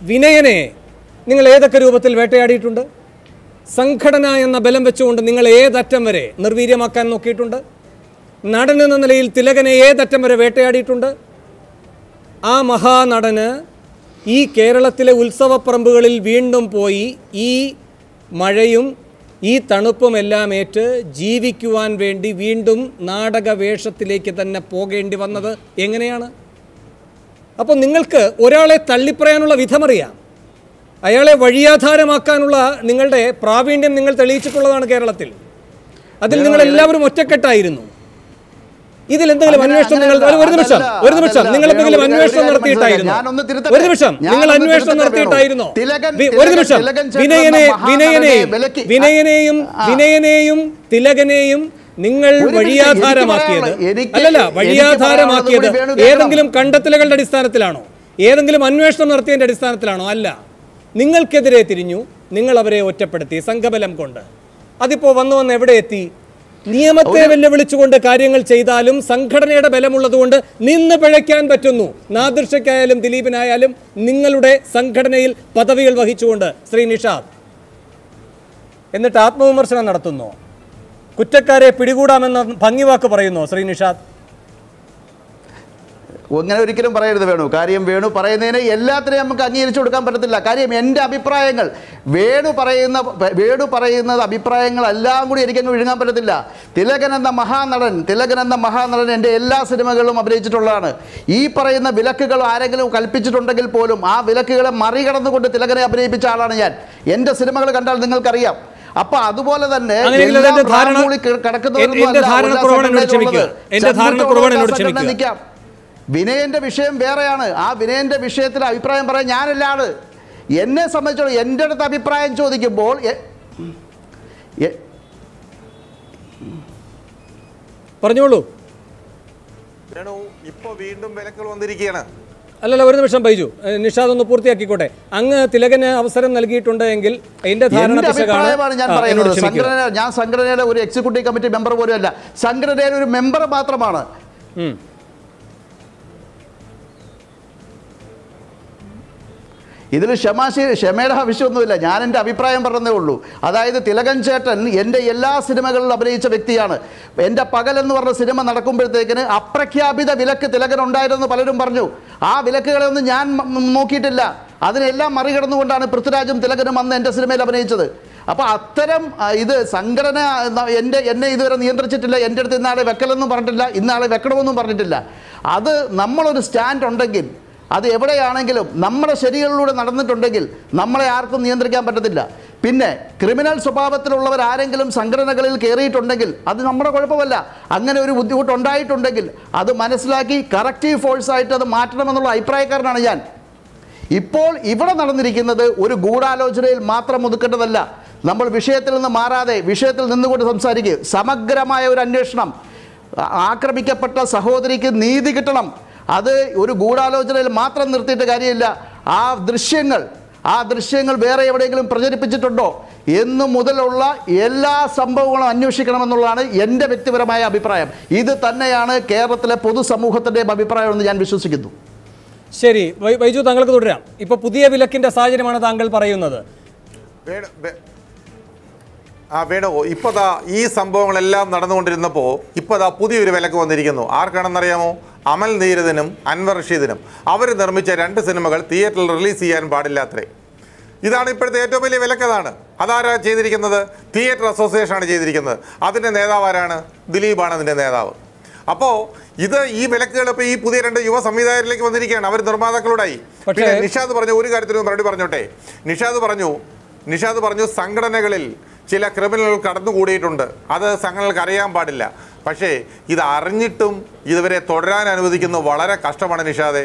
വിനയനെ നിങ്ങൾ ഏതൊക്കെ രൂപത്തിൽ വേട്ടയാടിയിട്ടുണ്ട്? സംഘടന എന്ന ബലം വെച്ചുകൊണ്ട് നിങ്ങൾ ഏതറ്റം വരെ നിർവീര്യമാക്കാൻ നോക്കിയിട്ടുണ്ട്? നടൻ എന്ന നിലയിൽ തിലകനെ ഏതറ്റം വരെ വേട്ടയാടിയിട്ടുണ്ട്? ആ മഹാനടന് ഈ കേരളത്തിലെ ഉത്സവപ്പറമ്പുകളിൽ വീണ്ടും പോയി ഈ മഴയും ഈ തണുപ്പുമെല്ലാം ഏറ്റ് ജീവിക്കുവാൻ വേണ്ടി വീണ്ടും നാടക വേഷത്തിലേക്ക് തന്നെ പോകേണ്ടി വന്നത് എങ്ങനെയാണ്? അപ്പോൾ നിങ്ങൾക്ക് ഒരാളെ തള്ളിപ്പറയാനുള്ള വിധമറിയാം, അയാളെ വഴിയാധാരമാക്കാനുള്ള നിങ്ങളുടെ പ്രാവീണ്യം നിങ്ങൾ തെളിയിച്ചിട്ടുള്ളതാണ് കേരളത്തിൽ. അതിൽ നിങ്ങളെല്ലാവരും ഒറ്റക്കെട്ടായിരുന്നു. ഇതിൽ എന്തെങ്കിലും അന്വേഷണം നിങ്ങൾ ഒരു നിമിഷം നിങ്ങൾ എന്തെങ്കിലും അന്വേഷണം നടത്തിയിട്ടായിരുന്നു? ഒരു നിമിഷം നിങ്ങൾ അന്വേഷണം നടത്തിയിട്ടായിരുന്നോ? ഒരു നിമിഷം വിനയനെയും തിലകനെയും നിങ്ങൾ വഴിയാധാരമാക്കിയത് അല്ലല്ല, വഴിയാധാരമാക്കിയത് ഏതെങ്കിലും കണ്ടെത്തലുകളുടെ അടിസ്ഥാനത്തിലാണോ? ഏതെങ്കിലും അന്വേഷണം നടത്തിയതിന്റെ അടിസ്ഥാനത്തിലാണോ? അല്ല, നിങ്ങൾക്കെതിരെ തിരിഞ്ഞു, നിങ്ങൾ അവരെ ഒറ്റപ്പെടുത്തി സംഘബലം കൊണ്ട്. അതിപ്പോ വന്ന് എവിടെ എത്തി? നിയമത്തെ വെല്ലുവിളിച്ചുകൊണ്ട് കാര്യങ്ങൾ ചെയ്താലും സംഘടനയുടെ ബലമുള്ളതുകൊണ്ട് നിന്ന് പിഴയ്ക്കാൻ പറ്റുന്നു. നാദിർഷയ്ക്കായാലും ദിലീപിനായാലും നിങ്ങളുടെ സംഘടനയിൽ പദവികൾ വഹിച്ചുകൊണ്ട് ശ്രീ നിഷാദ്. എന്നിട്ട് ആത്മവിമർശനം നടത്തുന്നു, കുറ്റക്കാരെ പിടികൂടാമെന്ന ഭംഗിവാക്ക് പറയുന്നു ശ്രീ നിഷാദ്. അങ്ങനെ ഒരിക്കലും പറയരുത് വേണു. കാര്യം വേണു പറയുന്നതിനെ എല്ലാത്തിനെയും നമുക്ക് അംഗീകരിച്ചു കൊടുക്കാൻ പറ്റത്തില്ല. കാര്യം എൻ്റെ അഭിപ്രായങ്ങൾ വേണു പറയുന്നത് അഭിപ്രായങ്ങളെല്ലാം കൂടി എനിക്കങ്ങ് വിഴുങ്ങാൻ പറ്റത്തില്ല. തിലകൻ എന്ന മഹാനടൻ എൻ്റെ എല്ലാ സിനിമകളിലും അഭിനയിച്ചിട്ടുള്ളതാണ്. ഈ പറയുന്ന വിലക്കുകൾ ആരെങ്കിലും കൽപ്പിച്ചിട്ടുണ്ടെങ്കിൽ പോലും ആ വിലക്കുകളെ മറികടന്നുകൊണ്ട് തിലകനെ അഭിനയിപ്പിച്ച ആളാണ് ഞാൻ. എൻ്റെ സിനിമകൾ കണ്ടാൽ നിങ്ങൾക്കറിയാം. അപ്പൊ അതുപോലെ തന്നെ നിൽക്കാം. വിനയന്റെ വിഷയം വേറെയാണ്. ആ വിനയന്റെ വിഷയത്തിൽ അഭിപ്രായം പറയാൻ ഞാനല്ല ആള്. എന്നെ സംബന്ധിച്ചോളം എൻ്റെ അടുത്ത് അഭിപ്രായം ചോദിക്കുമ്പോൾ പറഞ്ഞോളൂ. ഇപ്പൊ വീണ്ടും വിലക്കുകൾ വന്നിരിക്കുകയാണ്. അല്ലല്ല, ഒരു നിമിഷം ബൈജു, നിഷാദ് ഒന്ന് പൂർത്തിയാക്കിക്കോട്ടെ. അങ്ങ് തിലകന് അവസരം നൽകിയിട്ടുണ്ട് എങ്കിൽ അതിന്റെ ഞാൻ സംഘടനയുടെ ഒരു എക്സിക്യൂട്ടീവ് കമ്മിറ്റി മെമ്പർ പോലും അല്ല, സംഘടനയുടെ ഒരു മെമ്പർ മാത്രമാണ്. ഇതിൽ ക്ഷമയുടെ ആവശ്യമൊന്നുമില്ല. ഞാൻ എൻ്റെ അഭിപ്രായം പറഞ്ഞതേ ഉള്ളൂ. അതായത് തിലകൻ ചേട്ടൻ എൻ്റെ എല്ലാ സിനിമകളിലും അഭിനയിച്ച വ്യക്തിയാണ്. എൻ്റെ പകലെന്ന് പറഞ്ഞ സിനിമ നടക്കുമ്പോഴത്തേക്കിന് അപ്രഖ്യാപിത വിലക്ക് തിലകൻ ഉണ്ടായിരുന്നെന്ന് പലരും പറഞ്ഞു. ആ വിലക്കുകളെ ഒന്നും ഞാൻ നോക്കിയിട്ടില്ല. അതിനെല്ലാം മറികടന്നുകൊണ്ടാണ് പൃഥ്വിരാജും തിലകനും അന്ന് എൻ്റെ സിനിമയിൽ അഭിനയിച്ചത്. അപ്പോൾ അത്തരം ഇത് സംഘടന എന്നെ ഇതുവരെ നിയന്ത്രിച്ചിട്ടില്ല. എൻ്റെ അടുത്ത് ഇന്നാളെ വെക്കലെന്നും പറഞ്ഞിട്ടില്ല, ഇന്നാളെ വെക്കണമെന്നും പറഞ്ഞിട്ടില്ല. അത് നമ്മളൊരു സ്റ്റാൻഡ് ഉണ്ടെങ്കിൽ, അത് എവിടെയാണെങ്കിലും നമ്മുടെ ശരികളിലൂടെ നടന്നിട്ടുണ്ടെങ്കിൽ നമ്മളെ ആർക്കും നിയന്ത്രിക്കാൻ പറ്റത്തില്ല. പിന്നെ ക്രിമിനൽ സ്വഭാവത്തിലുള്ളവർ ആരെങ്കിലും സംഘടനകളിൽ കയറിയിട്ടുണ്ടെങ്കിൽ അത് നമ്മുടെ കുഴപ്പമല്ല. അങ്ങനെ ഒരു ബുദ്ധിമുട്ടുണ്ടായിട്ടുണ്ടെങ്കിൽ അത് മനസ്സിലാക്കി കറക്റ്റീവ് ഫോഴ്സായിട്ട് അത് മാറ്റണമെന്നുള്ള അഭിപ്രായക്കാരനാണ് ഞാൻ. ഇപ്പോൾ ഇവിടെ നടന്നിരിക്കുന്നത് ഒരു ഗൂഢാലോചനയിൽ മാത്രം ഒതുക്കേണ്ടതല്ല. നമ്മൾ വിഷയത്തിൽ നിന്ന് മാറാതെ വിഷയത്തിൽ നിന്നുകൊണ്ട് സംസാരിക്കുക. സമഗ്രമായ ഒരു അന്വേഷണം. ആക്രമിക്കപ്പെട്ട സഹോദരിക്ക് നീതി കിട്ടണം. അത് ഒരു ഗൂഢാലോചനയിൽ മാത്രം നിർത്തിയിട്ട് കാര്യമില്ല. ആ ദൃശ്യങ്ങൾ വേറെ എവിടെയെങ്കിലും പ്രചരിപ്പിച്ചിട്ടുണ്ടോ എന്നു മുതലുള്ള എല്ലാ സംഭവങ്ങളും അന്വേഷിക്കണമെന്നുള്ളതാണ് എൻ്റെ വ്യക്തിപരമായ അഭിപ്രായം. ഇത് തന്നെയാണ് കേരളത്തിലെ പൊതുസമൂഹത്തിൻ്റെയും അഭിപ്രായമെന്ന് ഞാൻ വിശ്വസിക്കുന്നു. ശരി ബൈജു, താങ്കൾക്ക് തുടരാം. ഇപ്പൊ പുതിയ വിലക്കിന്റെ സാഹചര്യമാണ് താങ്കൾ പറയുന്നത്. വേണോ, ഇപ്പോഴാ ഈ സംഭവങ്ങളെല്ലാം നടന്നുകൊണ്ടിരുന്നപ്പോൾ ഇപ്പോഴാ പുതിയൊരു വിലക്ക് വന്നിരിക്കുന്നു. ആർക്കാണെന്നറിയാമോ? അമൽ നീരദിനും അൻവർ റഷീദിനും. അവർ നിർമ്മിച്ച 2 സിനിമകൾ തിയേറ്ററിൽ റിലീസ് ചെയ്യാൻ പാടില്ലാത്രേ. ഇതാണ് ഇപ്പോഴത്തെ ഏറ്റവും വലിയ വിലക്കതാണ്. അതാരാ ചെയ്തിരിക്കുന്നത്? തിയേറ്റർ അസോസിയേഷനാണ് ചെയ്തിരിക്കുന്നത്. അതിൻ്റെ നേതാവ് ആരാണ്? ദിലീപാണ് അതിൻ്റെ നേതാവ്. അപ്പോൾ ഈ വിലക്കുകൾ ഇപ്പോൾ ഈ പുതിയ 2 യുവ സംവിധായകരിലേക്ക് വന്നിരിക്കുകയാണ്. അവർ നിർമ്മാതാക്കളോടായി. പിന്നെ നിഷാദ് പറഞ്ഞു ഒരു കാര്യത്തിനും മറുപടി പറഞ്ഞോട്ടെ. നിഷാദ് പറഞ്ഞു സംഘടനകളിൽ ചില ക്രിമിനലുകൾ കടന്നുകൂടിയിട്ടുണ്ട്. അത് സംഘടനകൾക്ക് അറിയാൻ പാടില്ല. പക്ഷേ ഇത് അറിഞ്ഞിട്ടും ഇതുവരെ തുടരാൻ അനുവദിക്കുന്നത് വളരെ കഷ്ടമാണ് നിഷാദെ.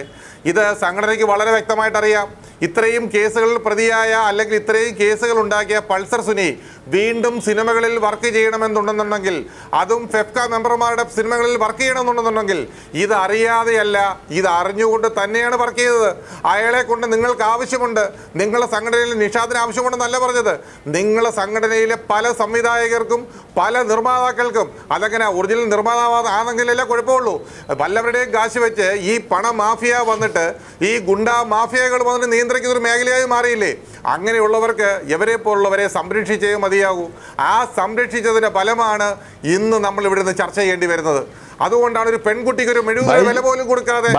ഇത് സംഘടനയ്ക്ക് വളരെ വ്യക്തമായിട്ടറിയാം. ഇത്രയും കേസുകളിൽ പ്രതിയായ അല്ലെങ്കിൽ ഇത്രയും കേസുകൾ ഉണ്ടാക്കിയ പൾസർ സുനി വീണ്ടും സിനിമകളിൽ വർക്ക് ചെയ്യണമെന്നുണ്ടെന്നുണ്ടെങ്കിൽ, അതും ഫെഫ്ക മെമ്പർമാരുടെ സിനിമകളിൽ വർക്ക് ചെയ്യണമെന്നുണ്ടെന്നുണ്ടെങ്കിൽ ഇത് അറിയാതെയല്ല, ഇത് അറിഞ്ഞുകൊണ്ട് തന്നെയാണ് വർക്ക് ചെയ്തത്. അയാളെ കൊണ്ട് നിങ്ങൾക്ക് ആവശ്യമുണ്ട്, നിങ്ങളുടെ സംഘടനയിൽ നിഷാദിന് ആവശ്യമുണ്ടെന്നല്ല പറഞ്ഞത്. നിങ്ങളുടെ സംഘടനയിലെ പല സംവിധായകർക്കും പല നിർമ്മാതാക്കൾക്കും, അതങ്ങനെ ഒറിജിനൽ നിർമ്മാതാവ് ആണെങ്കിലല്ലേ കുഴപ്പമുള്ളൂ. വല്ലവരുടെയും കാശ് വെച്ച് ഈ പണ മാഫിയ വന്നിട്ട്, ഈ ഗുണ്ട മാഫിയകൾ വന്നിട്ട് നിയന്ത്രിക്കുന്ന ഒരു മേഖലയായി മാറിയില്ലേ? അങ്ങനെയുള്ളവർക്ക് ഇവരെ പോലുള്ളവരെ സംരക്ഷിച്ചേ മതിയാകൂ. ആ സംരക്ഷിച്ചതിന്റെ ഫലമാണ് ഇന്ന് നമ്മൾ ഇവിടെ നിന്ന് ചർച്ച ചെയ്യേണ്ടി വരുന്നത്. അതുകൊണ്ടാണ് ഒരു പെൺകുട്ടിക്ക് ഒരു മെഴുകുതിര വില പോലും കൊടുക്കാതെ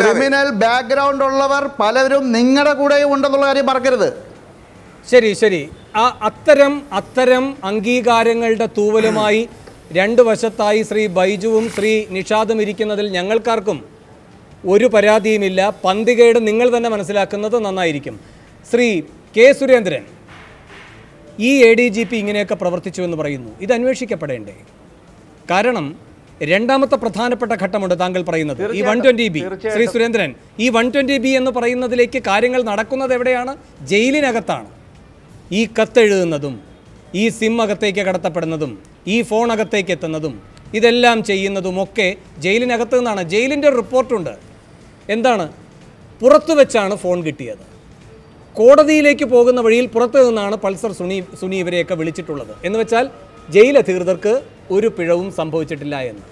ക്രിമിനൽ ബാക്ക്ഗ്രൗണ്ട് ഉള്ളവർ പലരും നിങ്ങളുടെ കൂടെയും ഉണ്ടെന്നുള്ള കാര്യം മറക്കരുത്. ശരി ശരി, ആ അത്തരം അംഗീകാരങ്ങളുടെ തൂവലുമായി രണ്ട് വശത്തായി ശ്രീ ബൈജുവും ശ്രീ നിഷാദും ഇരിക്കുന്നതിൽ ഞങ്ങൾക്കാർക്കും ഒരു പരാതിയുമില്ല. പന്തികേട് നിങ്ങൾ തന്നെ മനസ്സിലാക്കുന്നത് നന്നായിരിക്കും. ശ്രീ കെ സുരേന്ദ്രൻ, ഈ ADGP ഇങ്ങനെയൊക്കെ പ്രവർത്തിച്ചു എന്ന് പറയുന്നു, ഇത് അന്വേഷിക്കപ്പെടേണ്ടേ? കാരണം രണ്ടാമത്തെ പ്രധാനപ്പെട്ട ഘട്ടമുണ്ട് താങ്കൾ പറയുന്നത്, ഈ 120B. ശ്രീ സുരേന്ദ്രൻ, ഈ 120B എന്ന് പറയുന്നതിലേക്ക് കാര്യങ്ങൾ നടക്കുന്നത് എവിടെയാണ്? ജയിലിനകത്താണ്. ഈ കത്തെഴുതുന്നതും ഈ സിം അകത്തേക്ക് കടത്തപ്പെടുന്നതും ഈ ഫോൺ അകത്തേക്ക് എത്തുന്നതും ഇതെല്ലാം ചെയ്യുന്നതുമൊക്കെ ജയിലിനകത്ത് നിന്നാണ്. ജയിലിൻ്റെ റിപ്പോർട്ടുണ്ട്. എന്താണ്? പുറത്തു വെച്ചാണ് ഫോൺ കിട്ടിയത്. കോടതിയിലേക്ക് പോകുന്ന വഴിയിൽ പുറത്തു നിന്നാണ് പൾസർ സുനി ഇവരെയൊക്കെ വിളിച്ചിട്ടുള്ളത്. എന്ന് വെച്ചാൽ ജയിലധികൃതർക്ക് ഒരു പിഴവും സംഭവിച്ചിട്ടില്ല എന്ന്.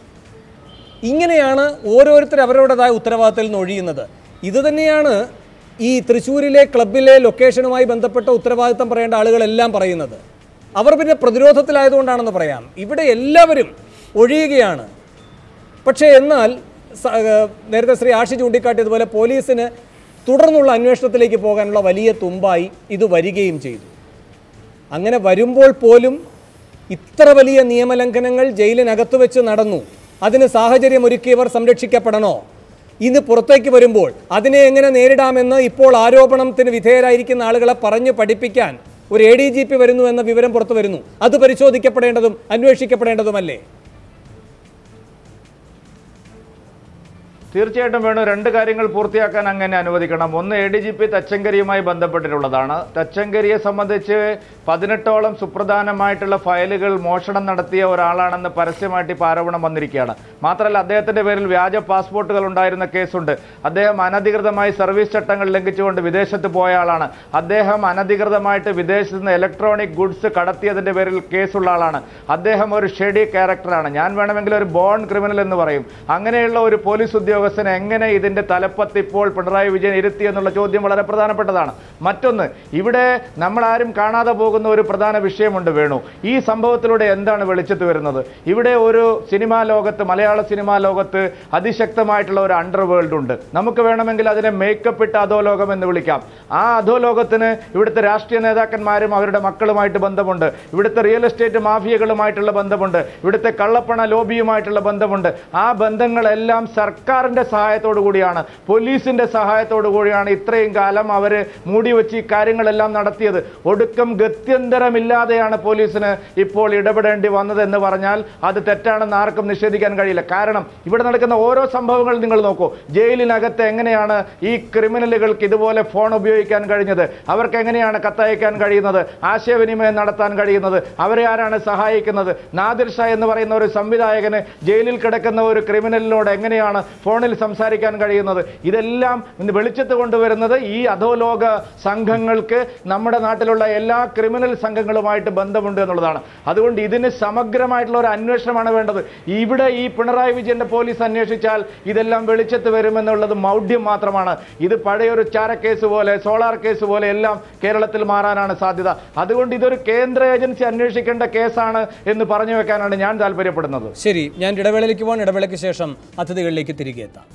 ഇങ്ങനെയാണ് ഓരോരുത്തർ അവരുടേതായ ഉത്തരവാദിത്തത്തിൽ നിന്ന് ഒഴിയുന്നത്. ഇതുതന്നെയാണ് ഈ തൃശ്ശൂരിലെ ക്ലബിലെ ലൊക്കേഷനുമായി ബന്ധപ്പെട്ട ഉത്തരവാദിത്തം പറയേണ്ട ആളുകളെല്ലാം പറയുന്നത്. അവർ പിന്നെ പ്രതിരോധത്തിലായതുകൊണ്ടാണെന്ന് പറയാം. ഇവിടെ എല്ലാവരും ഒഴിയുകയാണ്. പക്ഷേ എന്നാൽ നേരത്തെ ശ്രീ ആഷി ചൂണ്ടിക്കാട്ടിയതുപോലെ പോലീസിന് തുടർന്നുള്ള അന്വേഷണത്തിലേക്ക് പോകാനുള്ള വലിയ തുമ്പായി ഇത് വരികയും ചെയ്തു. അങ്ങനെ വരുമ്പോൾ പോലും ഇത്ര വലിയ നിയമലംഘനങ്ങൾ ജയിലിനകത്ത് വെച്ച് നടന്നു. അതിന് സാഹചര്യം ഒരുക്കിയവർ സംരക്ഷിക്കപ്പെടണോ? ഇന്ന് പുറത്തേക്ക് വരുമ്പോൾ അതിനെ എങ്ങനെ നേരിടാമെന്ന് ഇപ്പോൾ ആരോപണത്തിന് വിധേയരായിരിക്കുന്ന ആളുകളെ പറഞ്ഞു പഠിപ്പിക്കാൻ ഒരു ADGP വരുന്നു എന്ന വിവരം പുറത്തു വരുന്നു. അത് പരിശോധിക്കപ്പെടേണ്ടതും അന്വേഷിക്കപ്പെടേണ്ടതുമല്ലേ? തീർച്ചയായിട്ടും വേണം. രണ്ട് കാര്യങ്ങൾ പൂർത്തിയാക്കാൻ അങ്ങനെ അനുവദിക്കണം. ഒന്ന്, ADGP തച്ചങ്കരിയുമായി ബന്ധപ്പെട്ടിട്ടുള്ളതാണ്. തച്ചങ്കരിയെ സംബന്ധിച്ച് 18ഓളം സുപ്രധാനമായിട്ടുള്ള ഫയലുകൾ മോഷണം നടത്തിയ ഒരാളാണെന്ന് പരസ്യമായിട്ട് ഇപ്പോൾ ആരോപണം വന്നിരിക്കുകയാണ്. മാത്രമല്ല, അദ്ദേഹത്തിൻ്റെ പേരിൽ വ്യാജ പാസ്പോർട്ടുകൾ ഉണ്ടായിരുന്ന കേസുണ്ട്. അദ്ദേഹം അനധികൃതമായി സർവീസ് ചട്ടങ്ങൾ ലംഘിച്ചുകൊണ്ട് വിദേശത്ത് പോയ ആളാണ്. അദ്ദേഹം അനധികൃതമായിട്ട് വിദേശത്ത് നിന്ന് ഇലക്ട്രോണിക് ഗുഡ്സ് കടത്തിയതിൻ്റെ പേരിൽ കേസുള്ള ആളാണ്. അദ്ദേഹം ഒരു ഷെഡി ക്യാരക്ടറാണ്. ഞാൻ വേണമെങ്കിൽ ഒരു ബോൺ ക്രിമിനൽ എന്ന് പറയും. അങ്ങനെയുള്ള ഒരു പോലീസ് ഉദ്യോഗസ്ഥനെ എങ്ങനെ ഇതിന്റെ തലപ്പത്ത് ഇപ്പോൾ പിണറായി വിജയൻ ഇരുത്തി എന്നുള്ള ചോദ്യം വളരെ പ്രധാനപ്പെട്ടതാണ്. മറ്റൊന്ന്, ഇവിടെ നമ്മൾ ആരും കാണാതെ പോകുന്ന ഒരു പ്രധാന വിഷയമുണ്ട് വേണു. ഈ സംഭവത്തിലൂടെ എന്താണ് വെളിച്ചത്ത് വരുന്നത്? ഇവിടെ ഒരു സിനിമാ ലോകത്ത്, മലയാള സിനിമാ ലോകത്ത് അതിശക്തമായിട്ടുള്ള ഒരു അണ്ടർ വേൾഡ് ഉണ്ട്. നമുക്ക് വേണമെങ്കിൽ അതിനെ മേക്കപ്പ് ഇട്ട അധോലോകം എന്ന് വിളിക്കാം. ആ അധോലോകത്തിന് ഇവിടുത്തെ രാഷ്ട്രീയ നേതാക്കന്മാരും അവരുടെ മക്കളുമായിട്ട് ബന്ധമുണ്ട്. ഇവിടുത്തെ റിയൽ എസ്റ്റേറ്റ് മാഫിയകളുമായിട്ടുള്ള ബന്ധമുണ്ട്. ഇവിടുത്തെ കള്ളപ്പണ ലോബിയുമായിട്ടുള്ള ബന്ധമുണ്ട്. ആ ബന്ധങ്ങളെല്ലാം സർക്കാരിന്റെ സഹായത്തോടു കൂടിയാണ്, പോലീസിന്റെ സഹായത്തോടു കൂടിയാണ് ഇത്രയും കാലം അവർ മൂടിവെച്ച് ഈ കാര്യങ്ങളെല്ലാം നടത്തിയത്. ഒടുക്കം ഗത്യന്തരമില്ലാതെയാണ് പോലീസിന് ഇപ്പോൾ ഇടപെടേണ്ടി വന്നത് എന്ന് പറഞ്ഞാൽ അത് തെറ്റാണെന്ന് ആർക്കും നിഷേധിക്കാൻ കഴിയില്ല. കാരണം ഇവിടെ നടക്കുന്ന ഓരോ സംഭവങ്ങളും നിങ്ങൾ നോക്കൂ. ജയിലിനകത്ത് എങ്ങനെയാണ് ഈ ക്രിമിനലുകൾക്ക് ഇതുപോലെ ഫോൺ ഉപയോഗിക്കാൻ കഴിഞ്ഞത്? അവർക്ക് എങ്ങനെയാണ് കത്തയക്കാൻ കഴിയുന്നത്, ആശയവിനിമയം നടത്താൻ കഴിയുന്നത്? അവരെ ആരാണ് സഹായിക്കുന്നത്? നാദിർ ഷാ എന്ന് പറയുന്ന ഒരു സംവിധായകന് ജയിലിൽ കിടക്കുന്ന ഒരു ക്രിമിനലിനോട് എങ്ങനെയാണ് ഫോണിൽ സംസാരിക്കാൻ കഴിയുന്നത്? ഇതെല്ലാം വെളിച്ചത്ത് കൊണ്ടുവരുന്നത് ഈ അധോലോക സംഘങ്ങൾക്ക് നമ്മുടെ നാട്ടിലുള്ള എല്ലാ ക്രിമിനൽ സംഘങ്ങളുമായിട്ട് ബന്ധമുണ്ട് എന്നുള്ളതാണ്. അതുകൊണ്ട് ഇതിന് സമഗ്രമായിട്ടുള്ള ഒരു അന്വേഷണമാണ് വേണ്ടത്. ഇവിടെ ഈ പിണറായി വിജയന്റെ പോലീസ് അന്വേഷിച്ചാൽ ഇതെല്ലാം വെളിച്ചത്ത് വരുമെന്നുള്ളത് മൗഢ്യം മാത്രമാണ്. ഇത് പഴയൊരു ചാരക്കേസ് പോലെ, സോളാർ കേസ് പോലെ എല്ലാം കേരളത്തിൽ മാറാനാണ് സാധ്യത. അതുകൊണ്ട് ഇതൊരു കേന്ദ്ര ഏജൻസി അന്വേഷിക്കേണ്ട കേസാണ് എന്ന് പറഞ്ഞു വെക്കാനാണ് ഞാൻ താല്പര്യപ്പെടുന്നത്. ശരി, ഞാൻ ഇടവേളയിലേക്ക് പോകാൻ. ഇടവേളയ്ക്ക് ശേഷം അതിഥികളിലേക്ക് തിരികെ എത്താം.